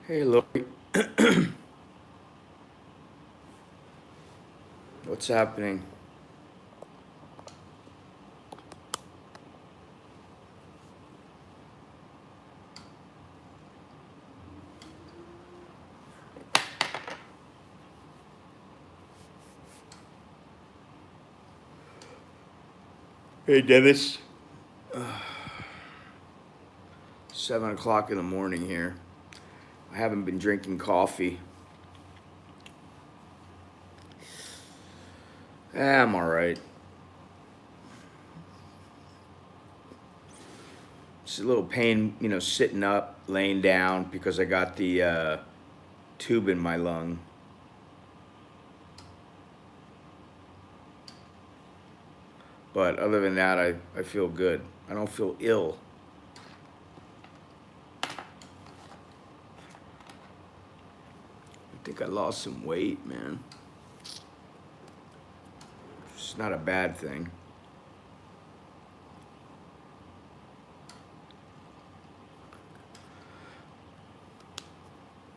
Hey, Lori. What's happening? Hey, Dennis. 7 o'clock in the morning here. I haven't been drinking coffee. I'm all right. It's a little pain, sitting up, laying down because I got the tube in my lung. But other than that, I feel good. I don't feel ill. I think I lost some weight, man. It's not a bad thing.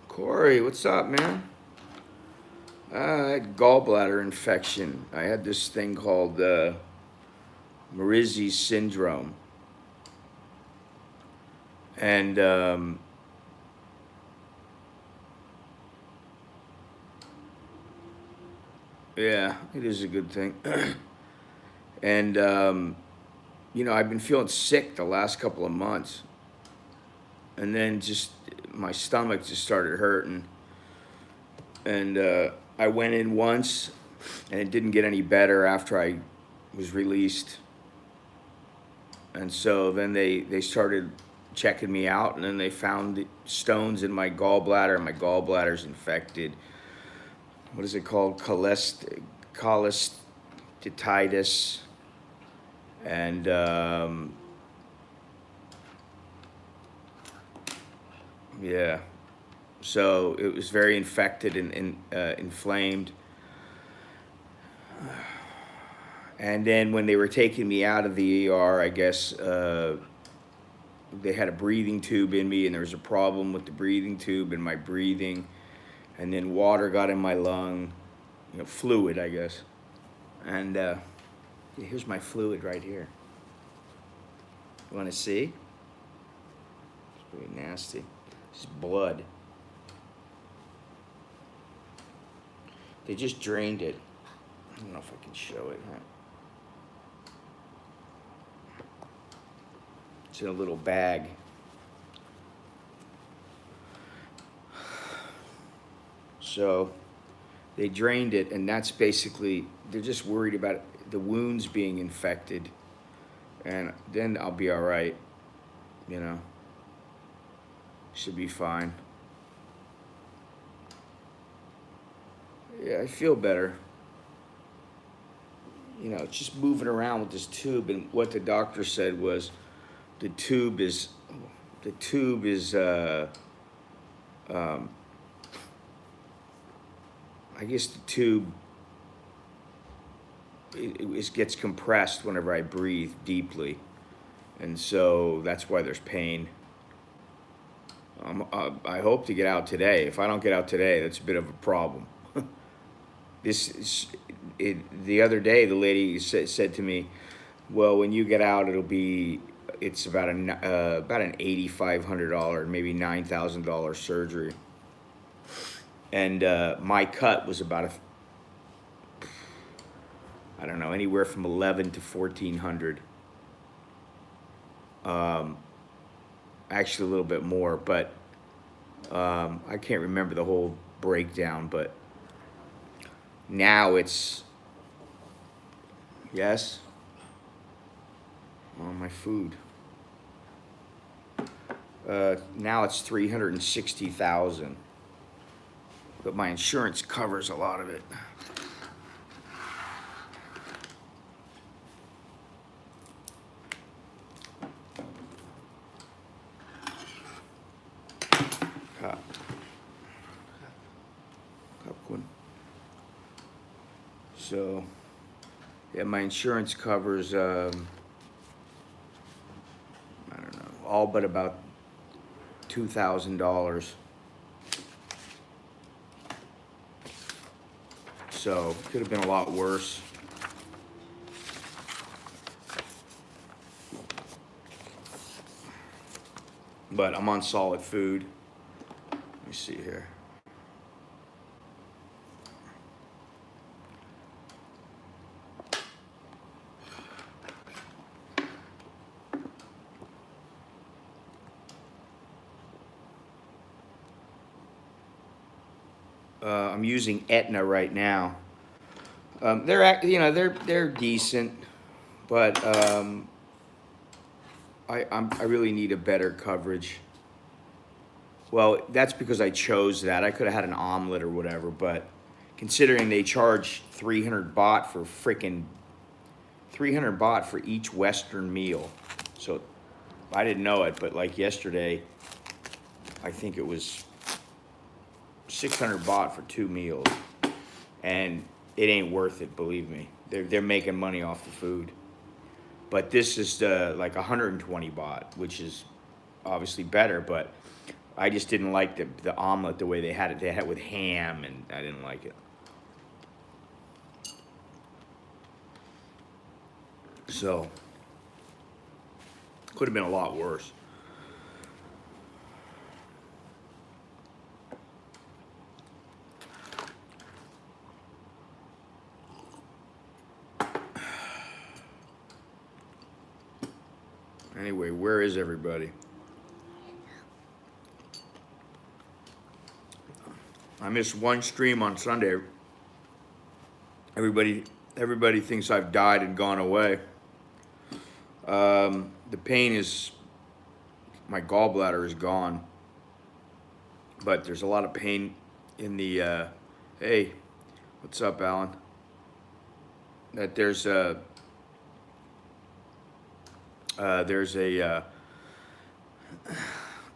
Corey, what's up, man? I had gallbladder infection. I had this thing called Marizzi's syndrome. And yeah, it is a good thing. And I've been feeling sick the last couple of months, and then just my stomach just started hurting, and I went in once, and it didn't get any better after I was released, and so then they started checking me out, and then they found stones in my gallbladder, and my gallbladder's infected. What is it called? Cholestasis. And yeah, so it was very infected and inflamed. And then when they were taking me out of the ER, I guess they had a breathing tube in me, and there was a problem with the breathing tube and my breathing. And then water got in my lung, fluid, I guess. And here's my fluid right here. You want to see? It's pretty nasty. It's blood. They just drained it. I don't know if I can show it. Huh? It's in a little bag. So they drained it, and that's basically, they're just worried about the wounds being infected, and then I'll be all right, should be fine. Yeah, I feel better. Just moving around with this tube, and what the doctor said was the tube is, the tube is, um, I guess the tube, it gets compressed whenever I breathe deeply, and so that's why there's pain. I hope to get out today. If I don't get out today, that's a bit of a problem. The other day, the lady said to me, "Well, when you get out, it's about an $8,500, maybe $9,000 surgery." And my cut was about I don't know, anywhere from 11 to 1400. Actually, a little bit more, but I can't remember the whole breakdown. But now it's, yes, on my food. Now it's 360,000, but my insurance covers a lot of it. Cup. So, yeah, my insurance covers, I don't know, all but about $2,000. So could have been a lot worse. But I'm on solid food. Let me see here. I'm using Aetna right now. They're decent, but I really need a better coverage. Well, that's because I chose that. I could have had an omelet or whatever, but considering they charge 300 baht for freaking 300 baht for each Western meal, so I didn't know it, but like yesterday, I think it was 600 baht for 2 meals, and it ain't worth it. Believe me, they're making money off the food. But this is like 120 baht, which is obviously better, but I just didn't like the omelet the way they had it. They had it with ham, and I didn't like it. So, could have been a lot worse. Anyway, where is everybody? I missed one stream on Sunday. Everybody thinks I've died and gone away. The pain is, my gallbladder is gone, but there's a lot of pain in the, hey, what's up, Alan? That there's a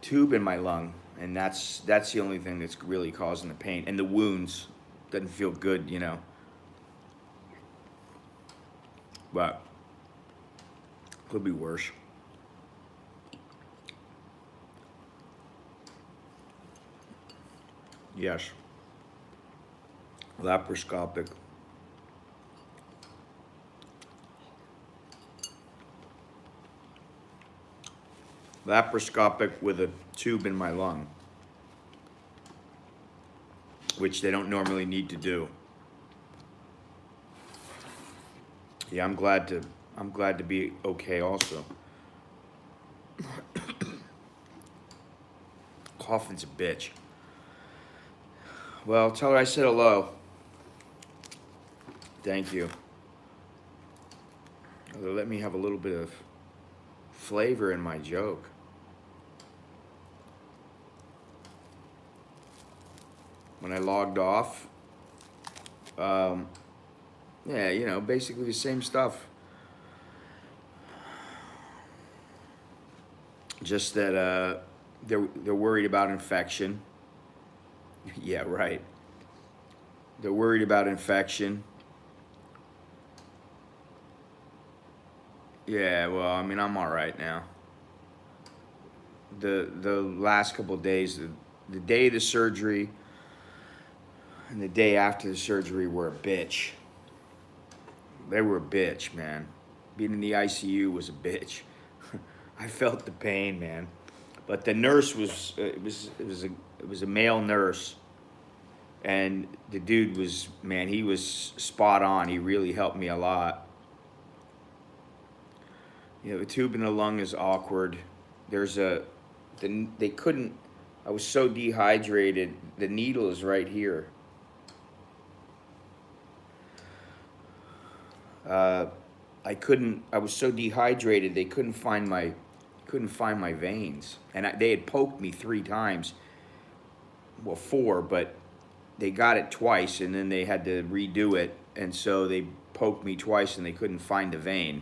tube in my lung, and that's the only thing that's really causing the pain, and the wounds. Doesn't feel good, you know. But could be worse. Yes. Laparoscopic. Laparoscopic with a tube in my lung, which they don't normally need to do. Yeah, I'm glad to be okay also. Coughing's a bitch. Well, tell her I said hello. Thank you. Let me have a little bit of flavor in my joke. When I logged off, yeah, you know, basically the same stuff. Just that they're worried about infection. Yeah, right. They're worried about infection. Yeah, well, I mean, I'm all right now. The last couple of days, the day of the surgery and the day after the surgery were a bitch. They were a bitch, man. Being in the ICU was a bitch. I felt the pain, man. But the nurse was it was a male nurse, and the dude was, man, he was spot on. He really helped me a lot. You know, the tube in the lung is awkward. They couldn't. I was so dehydrated. The needle is right here. I was so dehydrated, they couldn't find my veins. And they had poked me 3 times. Well, 4, but they got it twice, and then they had to redo it. And so they poked me twice, and they couldn't find the vein.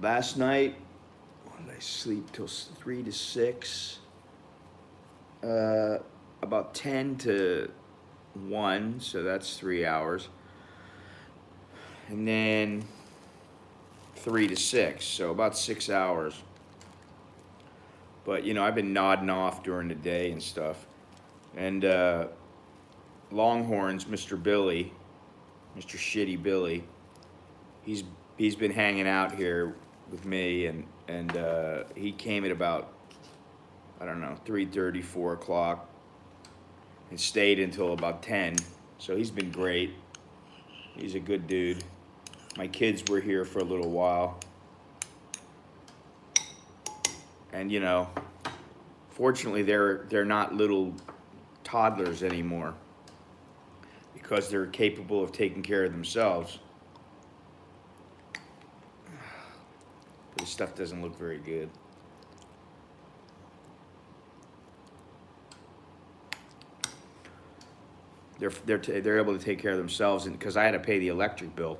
Last night, when did I sleep till 3 to 6? About 10 to 1, so that's 3 hours. And then 3 to 6, so about 6 hours. But, you know, I've been nodding off during the day and stuff. And Longhorns, Mr. Billy, Mr. Shitty Billy, he's he's been hanging out here with me, and he came at about, I don't know, 3:30, 4 o'clock, and stayed until about 10. So he's been great. He's a good dude. My kids were here for a little while, and fortunately they're not little toddlers anymore because they're capable of taking care of themselves. This stuff doesn't look very good. They're able to take care of themselves, and because I had to pay the electric bill,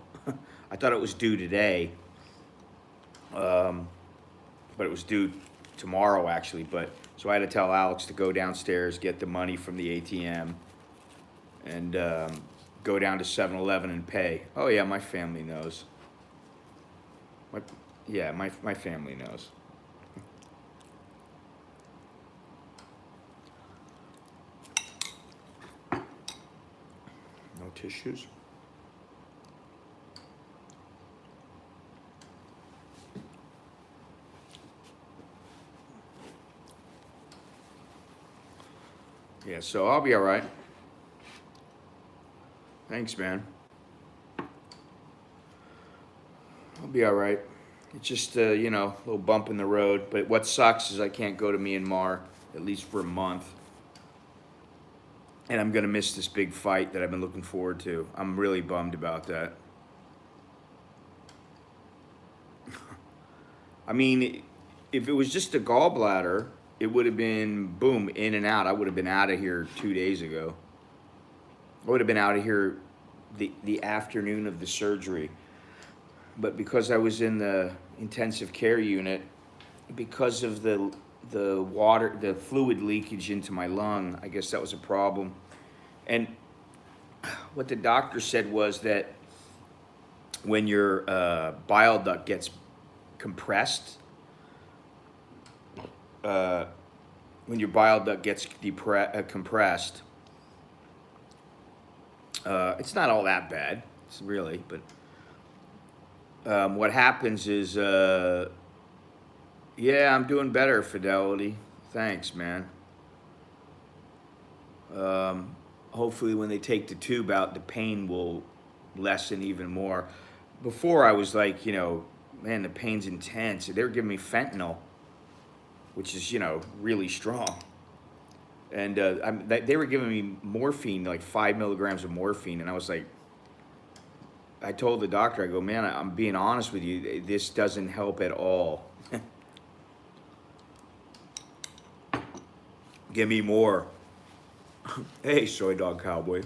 I thought it was due today, but it was due tomorrow actually. But so I had to tell Alex to go downstairs, get the money from the ATM, and go down to 7-Eleven and pay. Oh yeah, my family knows. My family knows. No tissues. Yeah, so I'll be all right. Thanks, man. I'll be all right. It's just, a little bump in the road. But what sucks is I can't go to Myanmar, at least for a month. And I'm going to miss this big fight that I've been looking forward to. I'm really bummed about that. I mean, if it was just a gallbladder, it would have been, boom, in and out. I would have been out of here 2 days ago. I would have been out of here the afternoon of the surgery. But because I was in the intensive care unit, because of the fluid leakage into my lung, I guess that was a problem. And what the doctor said was that when your bile duct gets compressed, compressed, it's not all that bad, really, but what happens is, yeah, I'm doing better, Fidelity. Thanks, man. Hopefully when they take the tube out, the pain will lessen even more. Before I was like, man, the pain's intense. They were giving me fentanyl, which is, really strong. And they were giving me morphine, like 5 milligrams of morphine. And I was like, I told the doctor, I go, man, I'm being honest with you, this doesn't help at all. Give me more. Hey, soy dog cowboy.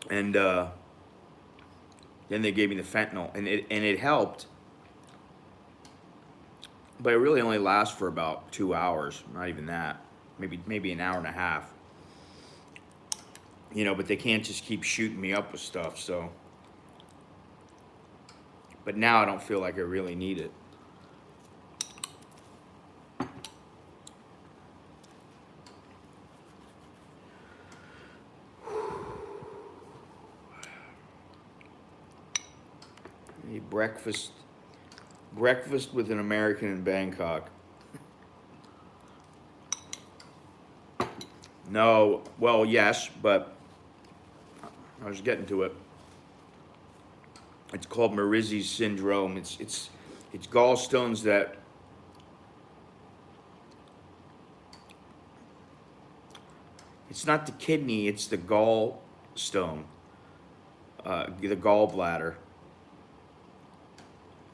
And then they gave me the fentanyl, and it helped. But it really only lasts for about 2 hours, not even that. Maybe an hour and a half. But they can't just keep shooting me up with stuff, so. But now I don't feel like I really need it. Breakfast with an American in Bangkok. No, well, yes, but I was getting to it. It's called Merizzi's syndrome. It's gallstones that it's not the kidney, it's the gallstone, the gallbladder.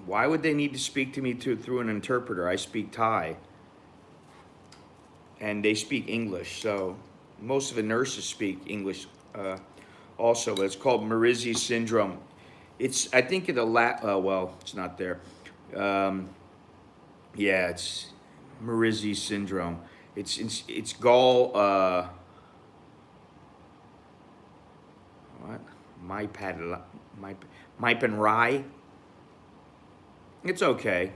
Why would they need to speak to me through an interpreter? I speak Thai, and they speak English. So most of the nurses speak English also, but it's called Merizzi's syndrome. I think in the well, it's not there. Yeah, it's Merizzi's syndrome. It's gall. What? Mypan. It's okay.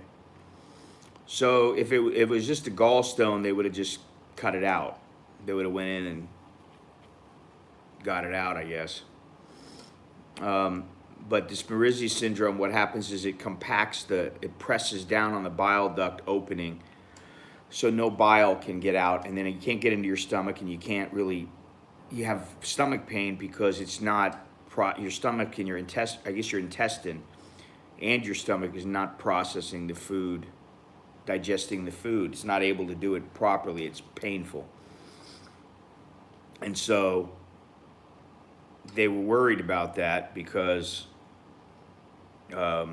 So if it was just a gallstone, they would have just cut it out. they would have went in and got it out, I guess. But this Merizzi syndrome, what happens is it presses down on the bile duct opening, so no bile can get out, and then it can't get into your stomach, and you have stomach pain because it's not, your stomach and your intestine and your stomach is not processing the food, digesting the food. It's not able to do it properly. It's painful. And so they were worried about that because they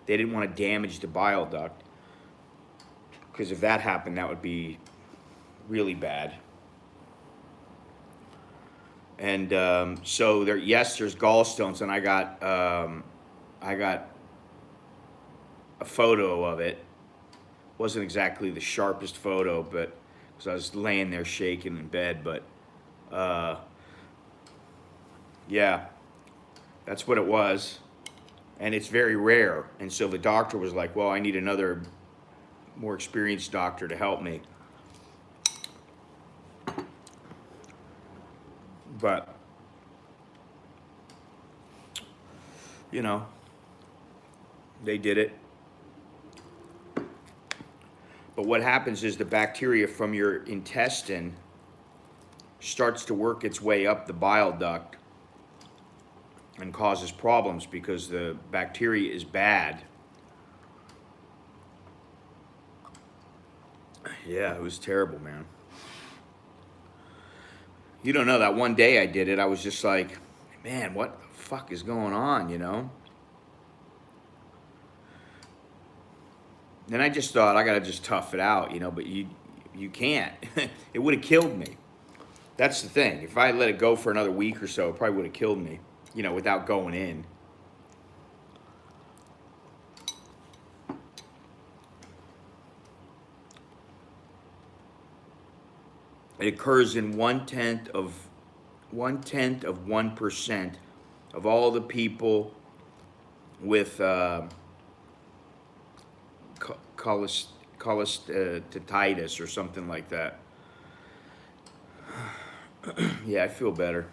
didn't want to damage the bile duct, because if that happened, that would be really bad. And so there's gallstones, and I got a photo of it. Wasn't exactly the sharpest photo, but because I was laying there shaking in bed, but yeah, that's what it was. And it's very rare. And so the doctor was like, well, I need another more experienced doctor to help me. But, you know, they did it. But what happens is the bacteria from your intestine starts to work its way up the bile duct and causes problems because the bacteria is bad. Yeah, it was terrible, man. You don't know, that one day I did it, I was just like, man, what the fuck is going on, you know? Then I just thought, I gotta just tough it out, you know, but you can't. It would have killed me. That's the thing. If I let it go for another week or so, it probably would have killed me, you know, without going in. It occurs in 1/10 of 1% of all the people with cholestatis or something like that. Yeah, I feel better.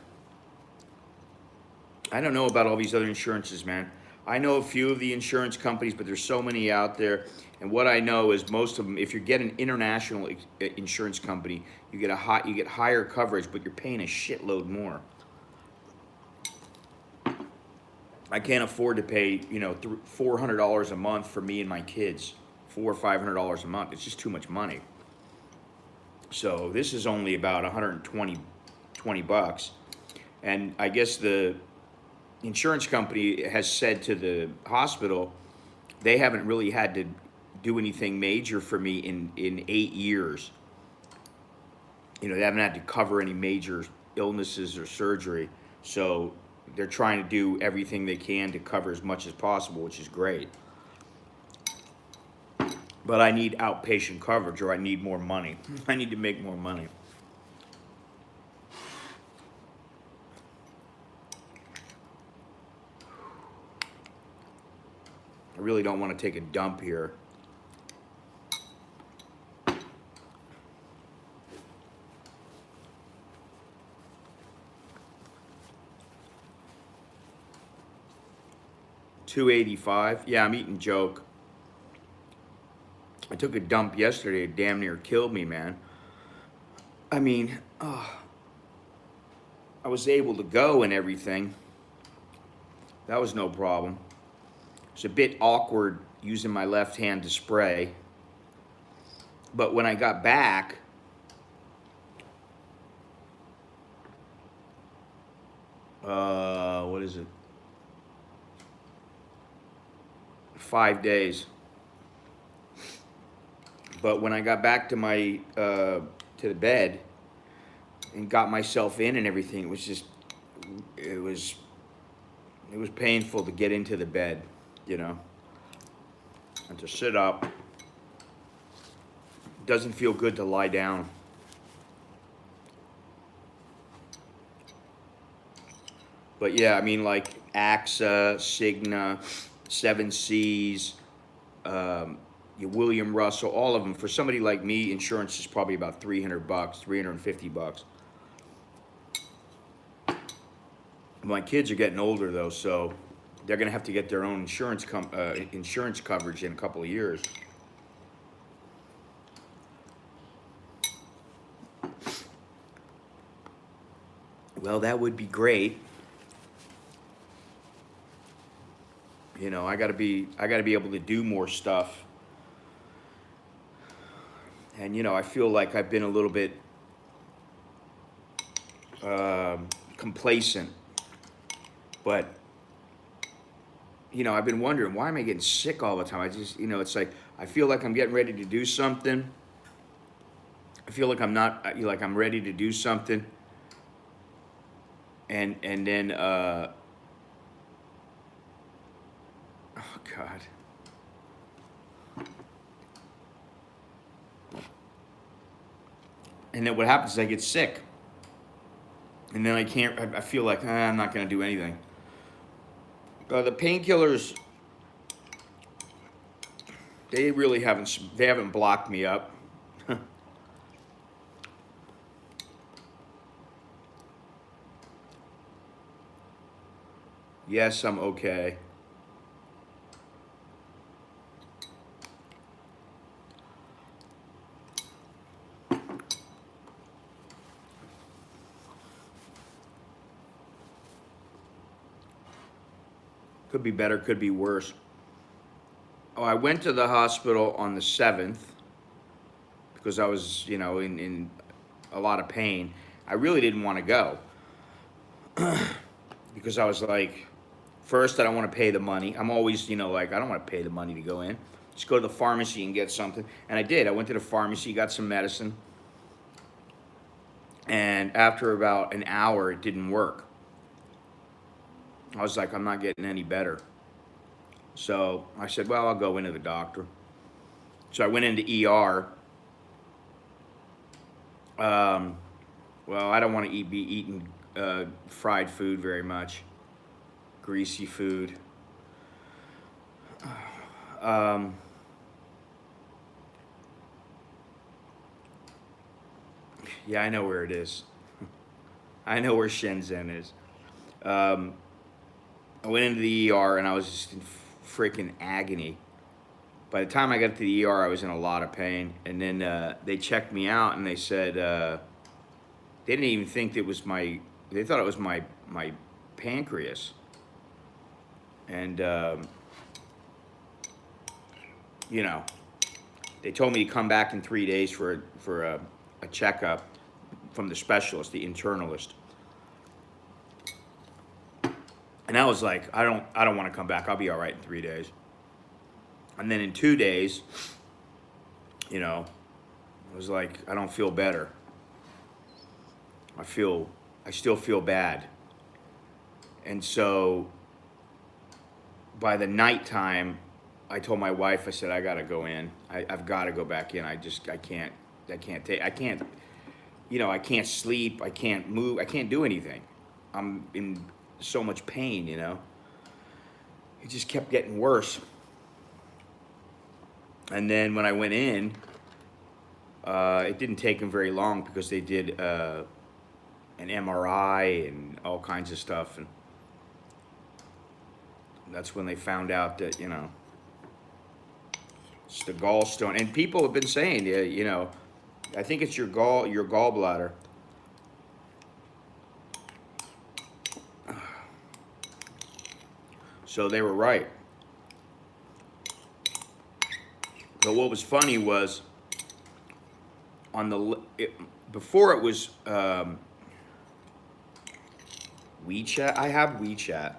I don't know about all these other insurances, man. I know a few of the insurance companies, but there's so many out there. And what I know is most of them, if you get an international insurance company, you get higher coverage, but you're paying a shitload more. I can't afford to pay, you know, $400 a month for me and my kids, $400 or $500 a month. It's just too much money. So this is only about 120 bucks, and I guess the insurance company has said to the hospital they haven't really had to do anything major for me in 8 years. You know, they haven't had to cover any major illnesses or surgery, so they're trying to do everything they can to cover as much as possible, which is great. But I need outpatient coverage, or I need more money. I need to make more money. I really don't want to take a dump here. $2.85. Yeah, I'm eating joke. I took a dump yesterday. It damn near killed me, man. I mean, I was able to go and everything. That was no problem. It's a bit awkward using my left hand to spray. But when I got back, what is it? 5 days. But when I got back to my to the bed and got myself in and everything, it was painful to get into the bed, you know, and to sit up. It doesn't feel good to lie down. But yeah, I mean, like AXA, Cigna, 7Cs, your William Russell, all of them. For somebody like me, insurance is probably about $300, $350. My kids are getting older though, so they're gonna have to get their own insurance coverage in a couple of years. Well, that would be great. You know, I gotta be able to do more stuff. And you know, I feel like I've been a little bit complacent. But you know, I've been wondering, why am I getting sick all the time? I just, you know, it's like I feel like I'm getting ready to do something. I feel like I'm not, like I'm ready to do something, and then oh God. And then what happens is I get sick, and then I can't. I feel like I'm not going to do anything. The painkillers, they really haven't blocked me up. Yes, I'm okay. Could be better, could be worse. Oh, I went to the hospital on the 7th because I was, you know, in a lot of pain. I really didn't want to go because I was like, first, I don't want to pay the money. I'm always, you know, like, I don't want to pay the money to go in. Just go to the pharmacy and get something. And I did. I went to the pharmacy, got some medicine. And after about an hour, it didn't work. I was like, I'm not getting any better. So I said, well, I'll go into the doctor. So I went into ER. Well, I don't want to be eating fried food very much, greasy food. Yeah, I know where it is. I know where Shenzhen is. I went into the ER and I was just in freaking agony. By the time I got to the ER, I was in a lot of pain. And then they checked me out and they said they didn't even think it was they thought it was my pancreas. And, you know, they told me to come back in 3 days for a checkup from the specialist, the internalist. And I was like, I don't want to come back. I'll be all right in 3 days. And then in 2 days, you know, I was like, I don't feel better. I still feel bad. And so by the nighttime, I told my wife, I said, I gotta go in. I've got to go back in. I can't, you know, I can't sleep. I can't move. I can't do anything. I'm in so much pain, you know. It just kept getting worse. And then when I went in, it didn't take them very long because they did an MRI and all kinds of stuff. And that's when they found out that, you know, it's the gallstone. And people have been saying, yeah, you know, I think it's your gallbladder. So they were right. But what was funny was on before it was WeChat. I have WeChat,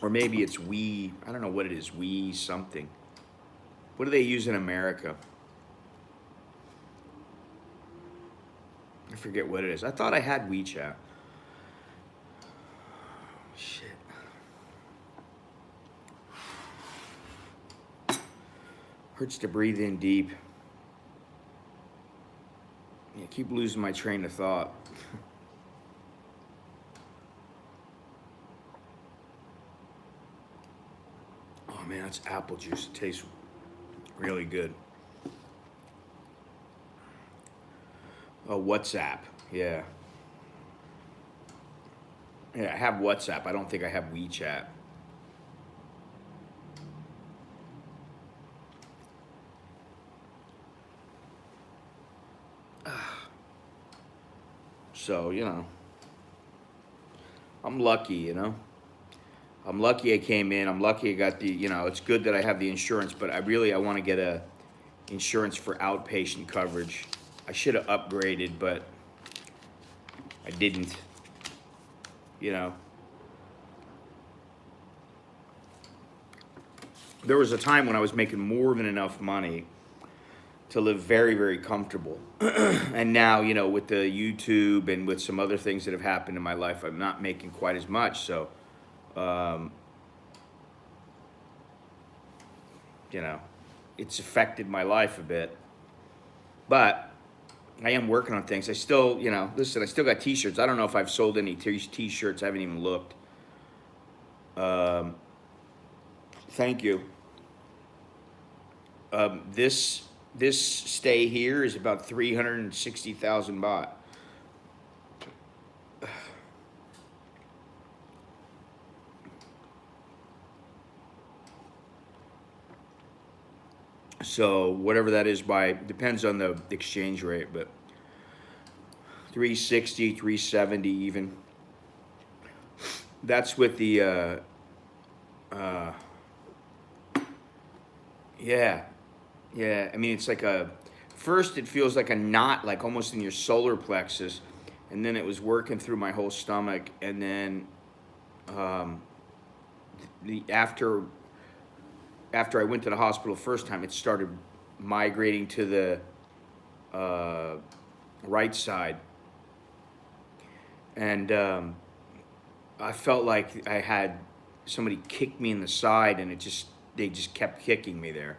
or maybe it's I don't know what it is. Something. What do they use in America? I forget what it is. I thought I had WeChat. Shit. Hurts to breathe in deep. Yeah, keep losing my train of thought. Oh man, that's apple juice. It tastes Really good. Oh, WhatsApp. Yeah. Yeah, I have WhatsApp. I don't think I have WeChat. So, I'm lucky, I'm lucky I came in. I'm lucky I got it's good that I have the insurance, but I want to get a insurance for outpatient coverage. I should have upgraded, but I didn't, you know. There was a time when I was making more than enough money to live very, very comfortable. And now, with the YouTube and with some other things that have happened in my life, I'm not making quite as much. So, um, it's affected my life a bit. But I am working on things. I still, listen, I still got t-shirts. I don't know if I've sold any t-shirts. I haven't even looked. Thank you. This stay here is about 360,000 baht. So whatever that is depends on the exchange rate, but 360, 370 even. That's with the, yeah. Yeah, I mean, it's like first it feels like a knot, like almost in your solar plexus, and then it was working through my whole stomach, and then um, after I went to the hospital first time, it started migrating to the right side, and I felt like I had somebody kick me in the side, and they just kept kicking me there,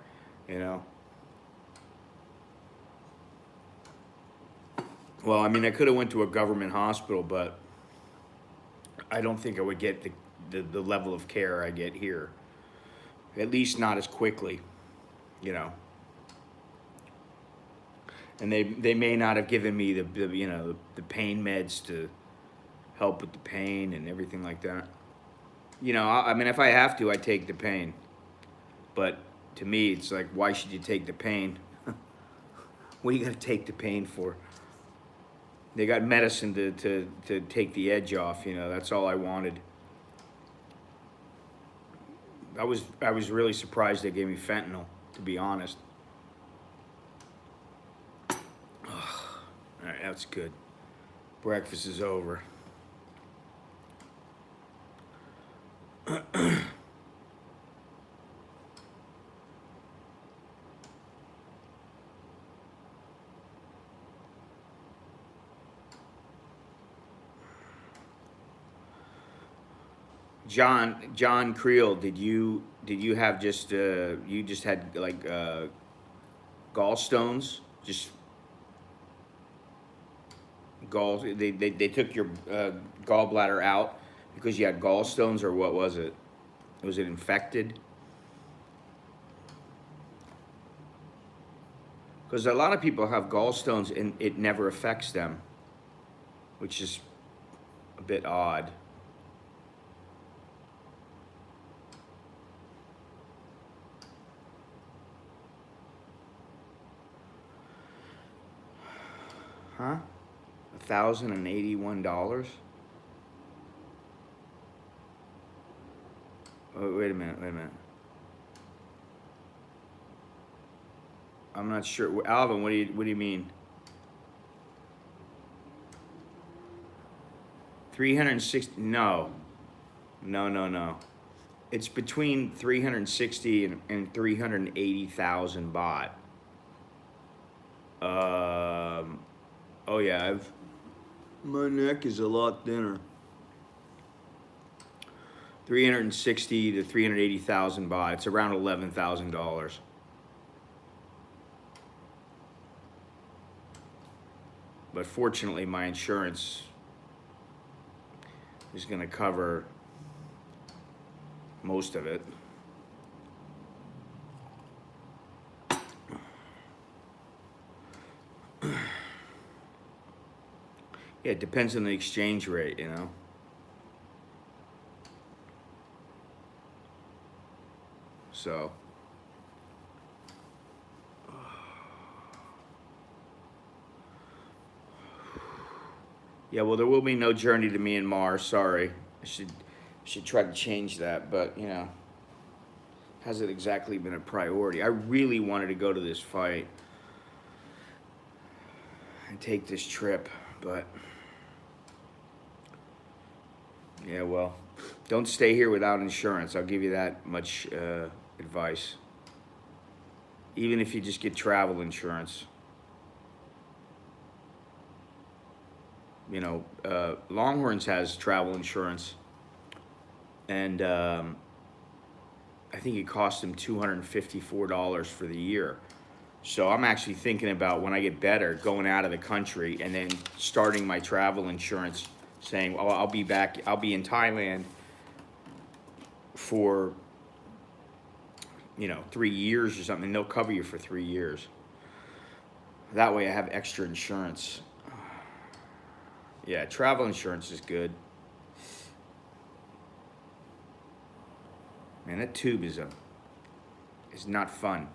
you know. Well, I mean, I could have went to a government hospital, but I don't think I would get the level of care I get here. At least not as quickly, you know. And they may not have given me the pain meds to help with the pain and everything like that. I mean, if I have to, I take the pain. But to me, it's like, why should you take the pain? What are you gonna take the pain for? They got medicine to take the edge off, that's all I wanted. I was really surprised they gave me fentanyl, to be honest. All right, that's good. Breakfast is over. John Creel, did you have you just had like gallstones? Just they took your gallbladder out because you had gallstones, or what was it? Was it infected? Because a lot of people have gallstones and it never affects them, which is a bit odd. Huh? $1,081? Oh, wait a minute. I'm not sure. Alvin, what do you mean? 360? No. No. It's between 360 and 380,000 baht. Oh yeah, my neck is a lot thinner. 360 to 380,000 baht. It's around $11,000. But fortunately, my insurance is going to cover most of it. Yeah, it depends on the exchange rate, you know. So. Yeah, well, there will be no journey to Myanmar. Sorry, I should try to change that, but you know, hasn't exactly been a priority. I really wanted to go to this fight and take this trip, but yeah, well, don't stay here without insurance. I'll give you that much advice. Even if you just get travel insurance. You know, Longhorns has travel insurance, and I think it cost them $254 for the year. So I'm actually thinking about when I get better, going out of the country and then starting my travel insurance, saying, "Oh, I'll be back. I'll be in Thailand for 3 years or something. And they'll cover you for 3 years. That way, I have extra insurance." Yeah, travel insurance is good. Man, that tube is not fun.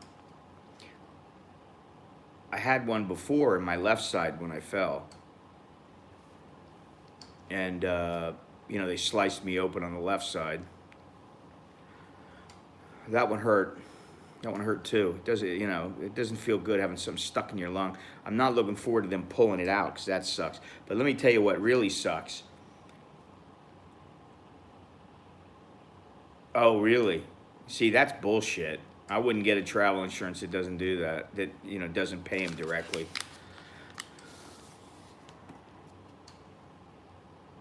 I had one before in my left side when I fell, and they sliced me open on the left side. That one hurt. That one hurt too. It doesn't feel good having something stuck in your lung. I'm not looking forward to them pulling it out because that sucks. But let me tell you what really sucks. Oh, really? See, that's bullshit. I wouldn't get a travel insurance that doesn't do that. That doesn't pay him directly.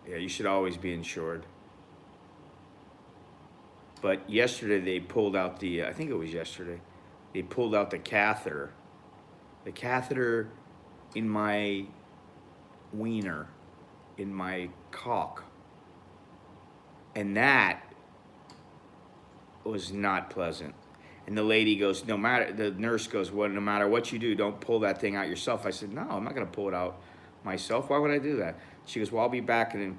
Yeah, you should always be insured. But yesterday they pulled out I think it was yesterday, they pulled out the catheter. The catheter in my wiener, in my cock. And that was not pleasant. And the lady goes, the nurse goes, well, no matter what you do, don't pull that thing out yourself. I said, no, I'm not going to pull it out myself. Why would I do that? She goes, well, I'll be back in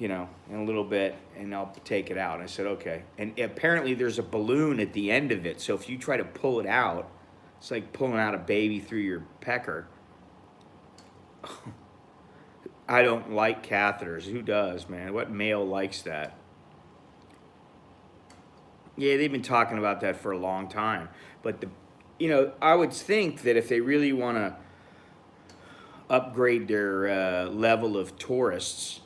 a little bit, and I'll take it out. And I said, okay. And apparently there's a balloon at the end of it. So if you try to pull it out, it's like pulling out a baby through your pecker. I don't like catheters. Who does, man? What male likes that? Yeah, they've been talking about that for a long time. But I would think that if they really want to upgrade their level of tourists,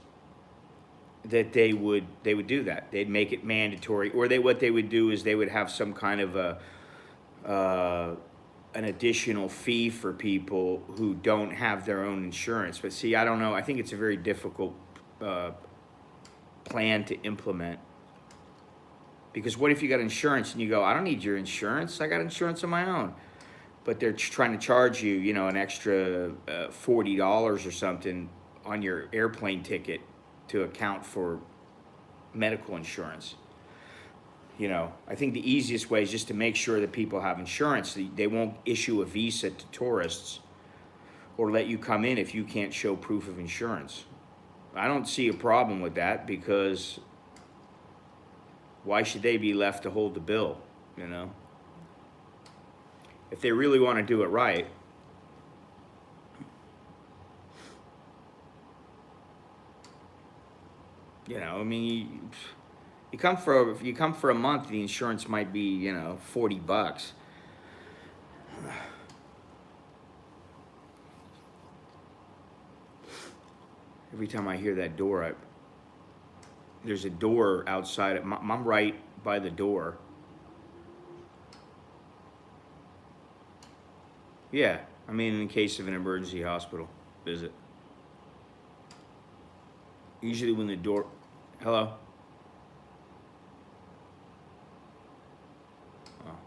that they would do that. They'd make it mandatory, or what they would do is they would have some kind of an additional fee for people who don't have their own insurance. But see, I don't know. I think it's a very difficult plan to implement. Because what if you got insurance and you go, I don't need your insurance. I got insurance on my own. But they're trying to charge you, an extra $40 or something on your airplane ticket to account for medical insurance. I think the easiest way is just to make sure that people have insurance. They won't issue a visa to tourists or let you come in if you can't show proof of insurance. I don't see a problem with that, because why should they be left to hold the bill, If they really want to do it right. You come for a month, the insurance might be, $40. Every time I hear that door, there's a door outside. I'm right by the door. Yeah, in case of an emergency hospital visit. Usually when the door, hello? Oh.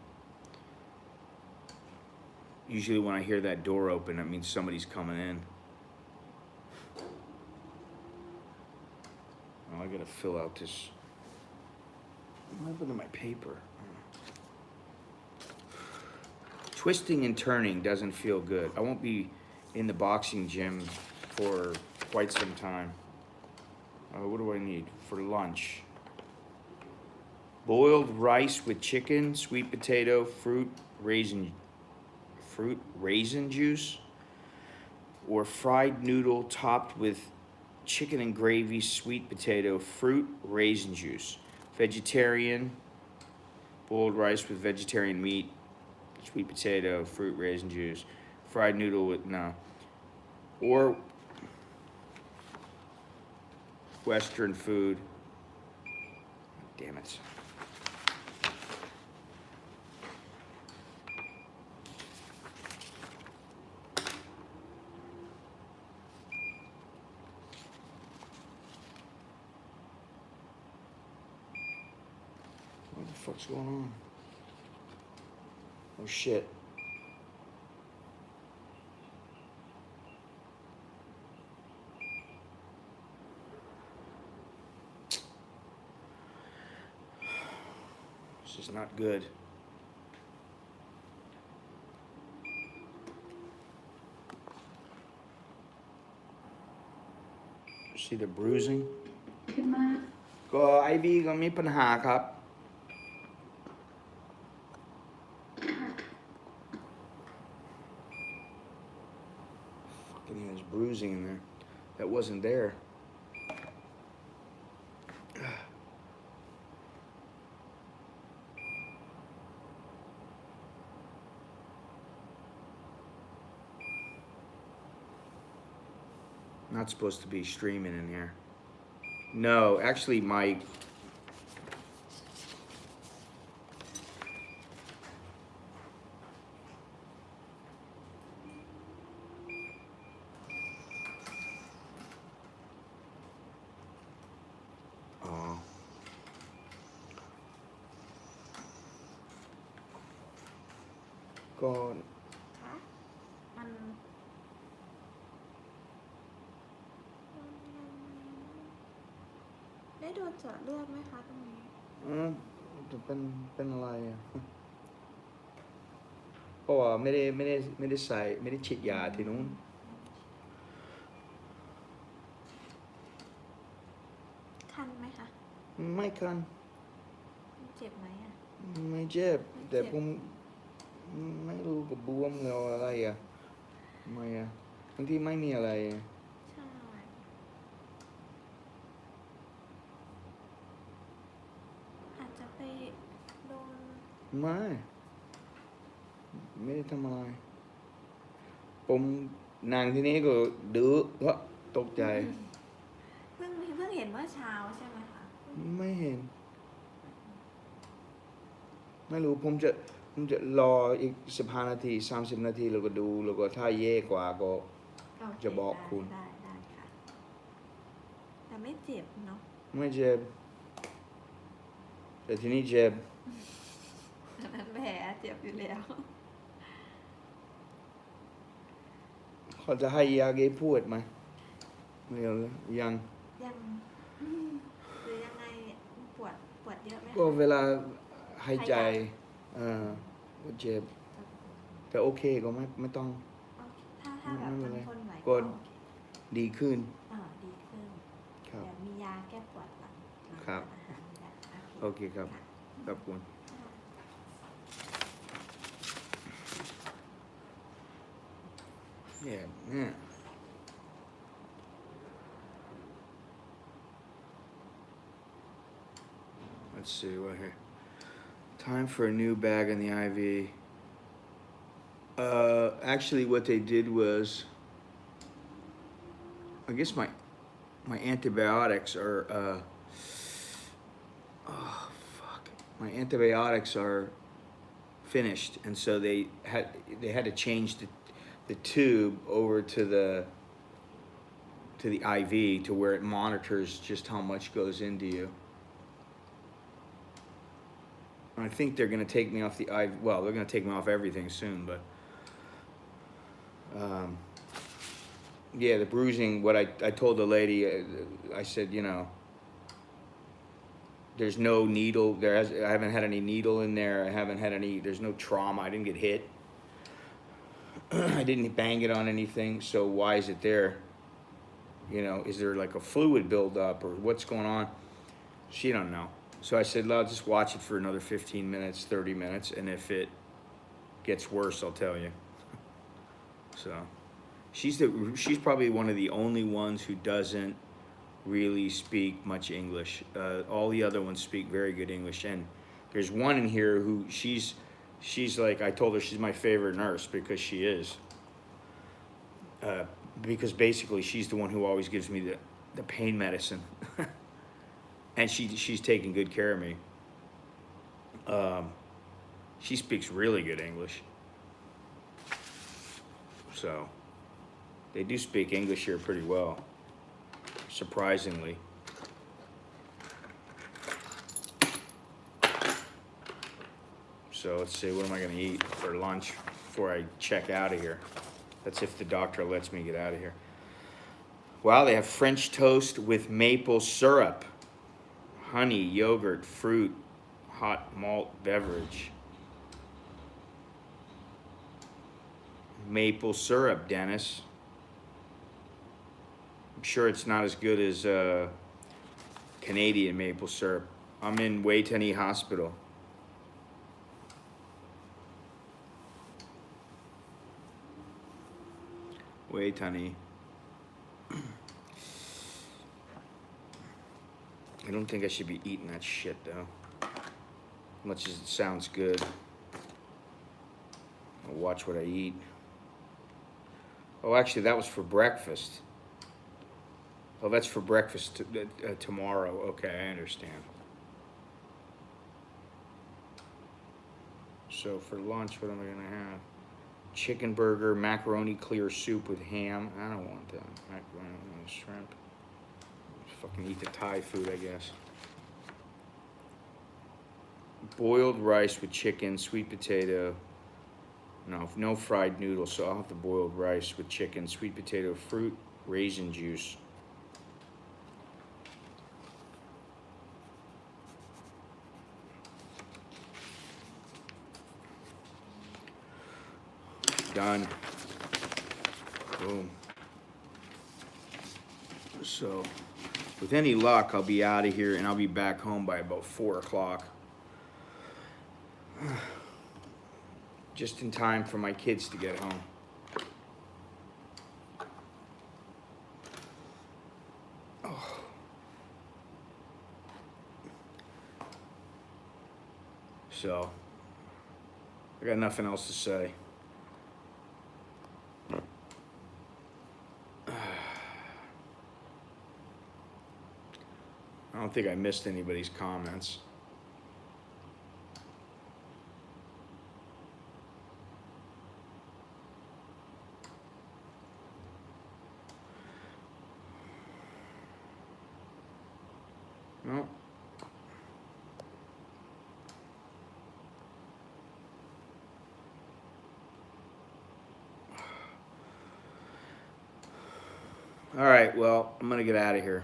Usually when I hear that door open, that means somebody's coming in. Oh, I gotta fill out this. What happened to my paper? Twisting and turning doesn't feel good. I won't be in the boxing gym for quite some time. What do I need for lunch? Boiled rice with chicken, sweet potato, raisin juice, or fried noodle topped with chicken and gravy, sweet potato, fruit, raisin juice. Vegetarian, boiled rice with vegetarian meat, sweet potato, fruit, raisin juice, fried noodle with, no. Or Western food. Damn it. What the fuck's going on? Oh shit. This is not good. See the bruising? ขึ้นมา ก็ไอบีก็มีปัญหาครับ Fucking there's bruising in there. That wasn't there. Not supposed to be streaming in here. No, actually my oh. Go คะมันได้โดนเจาะเลือดไหมคะตรงนี้ จะเป็นอะไรอ่ะ เพราะว่าไม่ได้ใส่ไม่ได้ฉีดยาที่นู้น คันไหมคะ ไม่คัน เจ็บไหมอ่ะ ไม่เจ็บ แต่ผมไม่รู้กับบวมแล้วอะไรอ่ะไม่อ่ะบางทีไม่มีอะไรอ่ะ ใช่อาจจะไปโดน ไม่ได้ทำอะไรผมนั่งที่นี้ก็ดื้อเพราะตกใจ เพิ่งเห็นเมื่อเช้าใช่ไหมคะ ไม่เห็น ไม่รู้ผมจะรออีก15 นาที 30 นาทีแล้วก็ดูแล้วก็ถ้าแย่กว่าก็ โเค จะบอกคุณ ได้ค่ะ แต่ไม่เจ็บเนาะ ไม่เจ็บแต่ทีนี้เจ็บ อันนั้นแผลเจ็บอยู่แล้ว เขาจะให้ยาแก้ปวดไหมไม่เอาเลยยัง ยังหรือยังไงปวดเยอะไหมคะ ก็เวลาหายใจก็เจ็บแต่โอเคก็ไม่ต้อง โอเคถ้าแบบ ไม่เป็นไร ทนไหว ก็ โอเค ดีขึ้น ดีขึ้น ครับ แต่มียาแก้ปวดหลัง ครับ อาหารยา โอเคครับขอบคุณ Yeah. Let's see what here. Time for a new bag in the IV. Actually, what they did was, I guess my antibiotics are. Oh fuck! My antibiotics are finished, and so they had to change the tube over to the IV to where it monitors just how much goes into you. And I think they're gonna take me off the IV. Well, they're gonna take me off everything soon, but yeah, the bruising. What I told the lady, I said, you know, there's no needle. I haven't had any needle in there. I haven't had any. There's no trauma. I didn't get hit. I didn't bang it on anything. So why is it there? You know, is there like a fluid buildup or what's going on? She don't know. So I said, "I'll just watch it for another 15 minutes, 30 minutes, and if it gets worse, I'll tell you." So she's probably one of the only ones who doesn't really speak much English. All the other ones speak very good English, and there's one in here who she's like, I told her she's my favorite nurse because she is. Because basically she's the one who always gives me the pain medicine. And she's taking good care of me. She speaks really good English. So they do speak English here pretty well, surprisingly. So let's see, what am I gonna eat for lunch before I check out of here? That's if the doctor lets me get out of here. Wow, they have French toast with maple syrup, honey, yogurt, fruit, hot malt beverage. Maple syrup, Dennis. I'm sure it's not as good as Canadian maple syrup. I'm in Waitangi Hospital. Waitangi. I don't think I should be eating that shit though. Much as it sounds good. I'll watch what I eat. Oh, actually, that was for breakfast. Oh, that's for breakfast tomorrow. Okay, I understand. So for lunch, what am I gonna have? Chicken burger, macaroni clear soup with ham. I don't want that. Macaroni and shrimp. Fucking eat the Thai food, I guess. Boiled rice with chicken, sweet potato. No fried noodles, so I'll have the boiled rice with chicken, sweet potato, fruit, raisin juice. Done. Boom. So, with any luck, I'll be out of here and I'll be back home by about 4 o'clock. Just in time for my kids to get home. Oh. So, I got nothing else to say. I don't think I missed anybody's comments. No. All right, well, I'm gonna get out of here.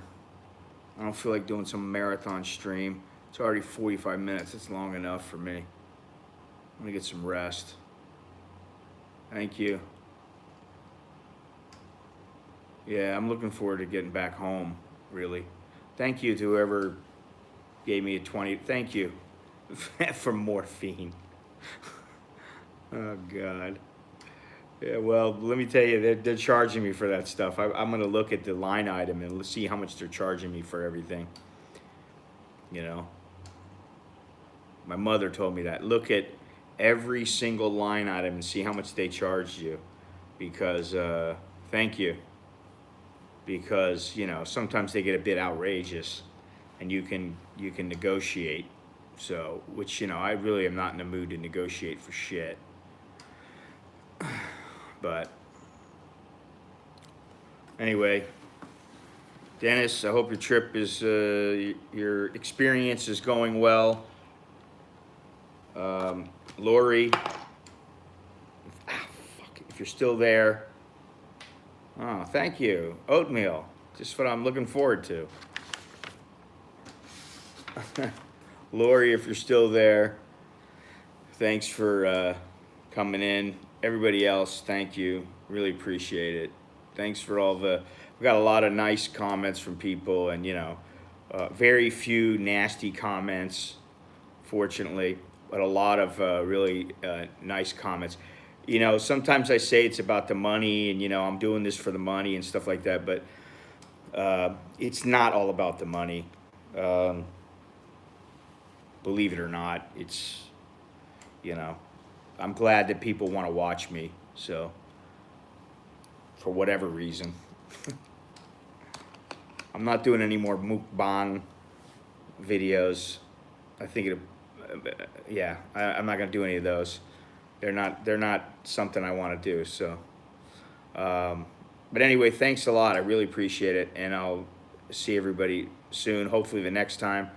I don't feel like doing some marathon stream. It's already 45 minutes. It's long enough for me. I'm gonna get some rest. Thank you. Yeah, I'm looking forward to getting back home, really. Thank you to whoever gave me a 20. Thank you for morphine. Oh, God. Yeah, well, let me tell you, they're charging me for that stuff. I'm going to look at the line item and see how much they're charging me for everything. You know? My mother told me that. Look at every single line item and see how much they charged you. Because, thank you. Because, you know, sometimes they get a bit outrageous and you can negotiate. So, which, you know, I really am not in the mood to negotiate for shit. But anyway, Dennis, I hope your trip is, your experience is going well. Lori, if you're still there, oh, thank you. Oatmeal, just what I'm looking forward to. Lori, if you're still there, thanks for coming in. Everybody else, thank you. Really appreciate it. Thanks for all the we got a lot of nice comments from people, and very few nasty comments, fortunately, but a lot of really nice comments. Sometimes I say it's about the money, and I'm doing this for the money and stuff like that, but it's not all about the money. Um, believe it or not, you know, I'm glad that people want to watch me. So, for whatever reason, I'm not doing any more mukbang videos. I think yeah, I'm not gonna do any of those. They're not something I want to do. So, but anyway, thanks a lot. I really appreciate it, and I'll see everybody soon. Hopefully, the next time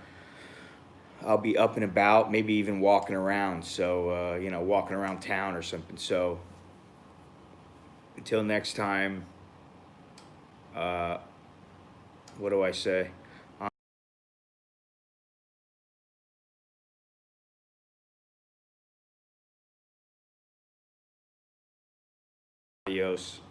I'll be up and about, maybe even walking around. So, walking around town or something. So, until next time, uh, what do I say? Adios.